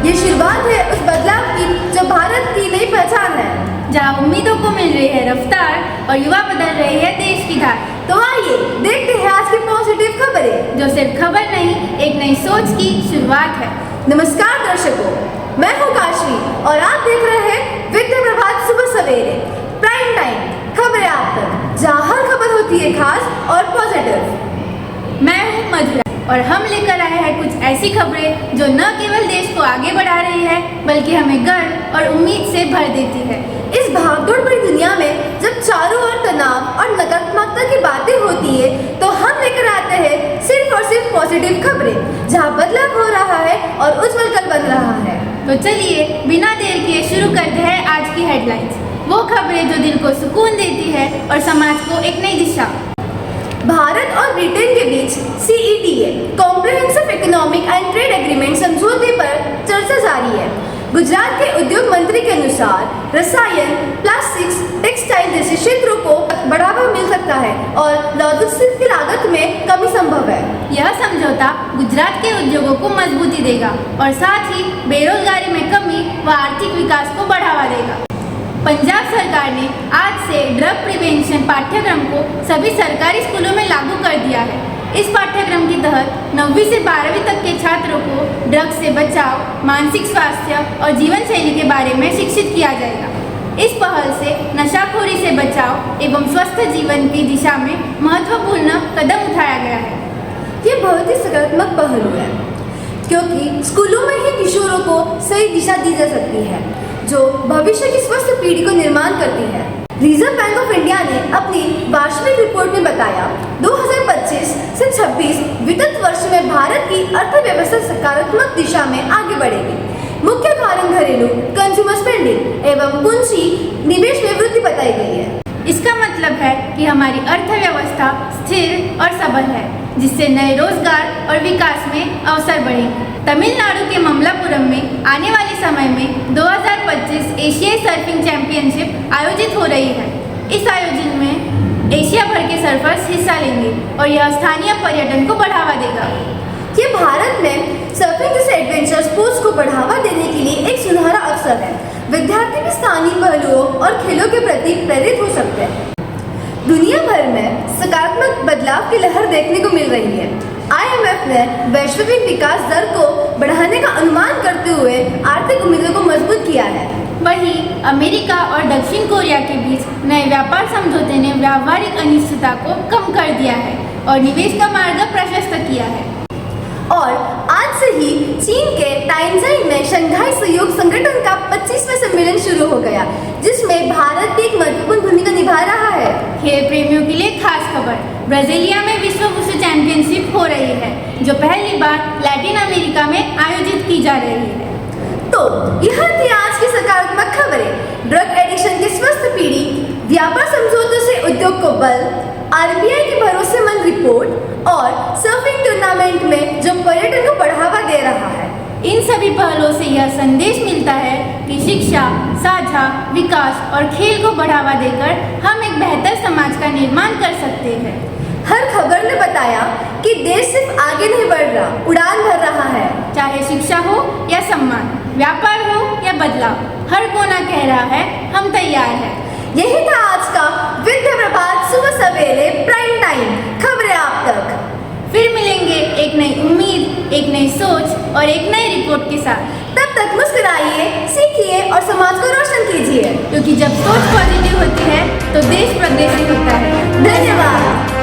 ये शुरुआत है उस बदलाव की जो भारत की नई पहचान है, जहाँ उम्मीदों को मिल रही है रफ्तार और युवा बदल रही है देश की धार। तो आइए देखते हैं आज की पॉजिटिव खबरें, जो सिर्फ खबर नहीं, एक नई सोच की शुरुआत है। नमस्कार दर्शकों, मैं हूँ काशवी और आप देख रहे हैं विद्या प्रभात सुबह सवेरे प्राइम टाइम खबरें आप तक, जहाँ हर खबर होती है खास और पॉजिटिव। मैं हूँ मधुरा और हम लेकर आए हैं कुछ ऐसी खबरें जो न केवल देश को आगे बढ़ा रही है बल्कि हमें गर्व और उम्मीद से भर देती है। इस भागदौड़ भरी दुनिया में जब चारों ओर तनाव और नकारात्मकता की बातें होती है तो हम लेकर आते हैं सिर्फ और सिर्फ पॉजिटिव खबरें, जहाँ बदलाव हो रहा है और उज्जवल कल बन रहा है। तो चलिए बिना देर किए शुरू करते हैं आज की हेडलाइंस, वो खबरें जो दिल को सुकून देती है और समाज को एक नई दिशा। भारत और ब्रिटेन के बीच CETA comprehensive economic and trade agreement समझौते पर चर्चा जारी है। गुजरात के उद्योग मंत्री के अनुसार रसायन, प्लास्टिक्स, टेक्सटाइल जैसे क्षेत्रों को बढ़ावा मिल सकता है और लॉजिस्टिक्स की लागत में कमी संभव है। यह समझौता गुजरात के उद्योगों को मजबूती देगा और साथ ही बेरोजगारी में कमी व आर्थिक विकास को बढ़ावा देगा। पंजाब सरकार ने आज से ड्रग प्रिवेंशन पाठ्यक्रम को सभी सरकारी स्कूलों में लागू कर दिया है। इस पाठ्यक्रम के तहत 9वीं से 12वीं तक के छात्रों को ड्रग्स से बचाव, मानसिक स्वास्थ्य और जीवन शैली के बारे में शिक्षित किया जाएगा। इस पहल से नशाखोरी से बचाव एवं स्वस्थ जीवन की दिशा में महत्वपूर्ण कदम उठाया गया है। ये बहुत ही सकारात्मक पहलू है क्योंकि स्कूलों में ही किशोरों को सही दिशा दी जा सकती है जो भविष्य की स्वस्थ पीढ़ी को निर्माण करती है। रिजर्व बैंक ऑफ इंडिया ने अपनी वार्षिक रिपोर्ट में बताया 2025 से 26 वित्त वर्ष में भारत की अर्थव्यवस्था सकारात्मक दिशा में आगे बढ़ेगी। मुख्य कारण घरेलू कंज्यूमर स्पेंडिंग एवं पूंजी निवेश में वृद्धि बताई गई है। इसका मतलब है कि हमारी अर्थव्यवस्था स्थिर और सबल है, जिससे नए रोजगार और विकास में अवसर बढ़ेंगे। तमिलनाडु के ममलापुरम में आने वाले समय में 2025 एशियाई सर्फिंग चैंपियनशिप आयोजित हो रही है। इस आयोजन में एशिया भर के सर्फर्स हिस्सा लेंगे और यह स्थानीय पर्यटन को बढ़ावा देगा। ये भारत में सर्फिंग जैसे एडवेंचर स्पोर्ट्स को बढ़ावा देने के लिए एक सुनहरा अवसर है। विद्यार्थी भी स्थानीय पहलुओं और खेलों के प्रति प्रेरित हो सकते हैं। दुनिया भर में सकारात्मक बदलाव की लहर देखने को मिल रही है। IMF ने वैश्विक विकास दर को बढ़ाने का अनुमान करते हुए आर्थिक उम्मीदों को मजबूत किया है। वहीं अमेरिका और दक्षिण कोरिया के बीच नए व्यापार समझौते ने व्यावहारिक अनिश्चितता को कम कर दिया है और निवेश का मार्ग प्रशस्त किया है। और आज से ही चीन के टाइंजाई में शंघाई सहयोग संगठन का 25वां सम्मेलन शुरू हो गया, जिसमें भारत भी एक महत्वपूर्ण भूमिका निभा रहा है। खेल प्रेमियों के लिए खास खबर, ब्राजीलिया में विश्व वुशु चैंपियनशिप हो रही है, जो पहली बार लैटिन अमेरिका में आयोजित की जा रही है। तो यह थी आज की सकारात्मक खबरें। ड्रग एडिक्शन की स्वस्थ पीढ़ी, व्यापार समझौतों से उद्योग को बल, RBI की भरोसेमंद रिपोर्ट और सर्फिंग टूर्नामेंट में जो पर्यटन को बढ़ावा दे रहा है। इन सभी पहलों से यह संदेश मिलता है कि शिक्षा, साझा, विकास और खेल को बढ़ावा देकर हम एक बेहतर समाज का निर्माण कर सकते हैं। हर खबर ने बताया कि देश सिर्फ आगे नहीं बढ़ रहा, उड़ान भर रहा है। चाहे शिक्षा हो या सम्मान, व्यापार हो या बदलाव, हर कोना कह रहा है हम तैयार हैं। यही था आज का विद्या प्रभात सुबह सवेरे प्राइम टाइम खबरें आप तक। फिर मिलेंगे एक नई उम्मीद, एक नई सोच और एक नई रिपोर्ट के साथ। तब तक मुस्कुराइए, सीखिए और समाज को रोशन कीजिए, क्योंकि जब सोच पॉजिटिव होती है तो देश प्रगतिशील होता है। धन्यवाद।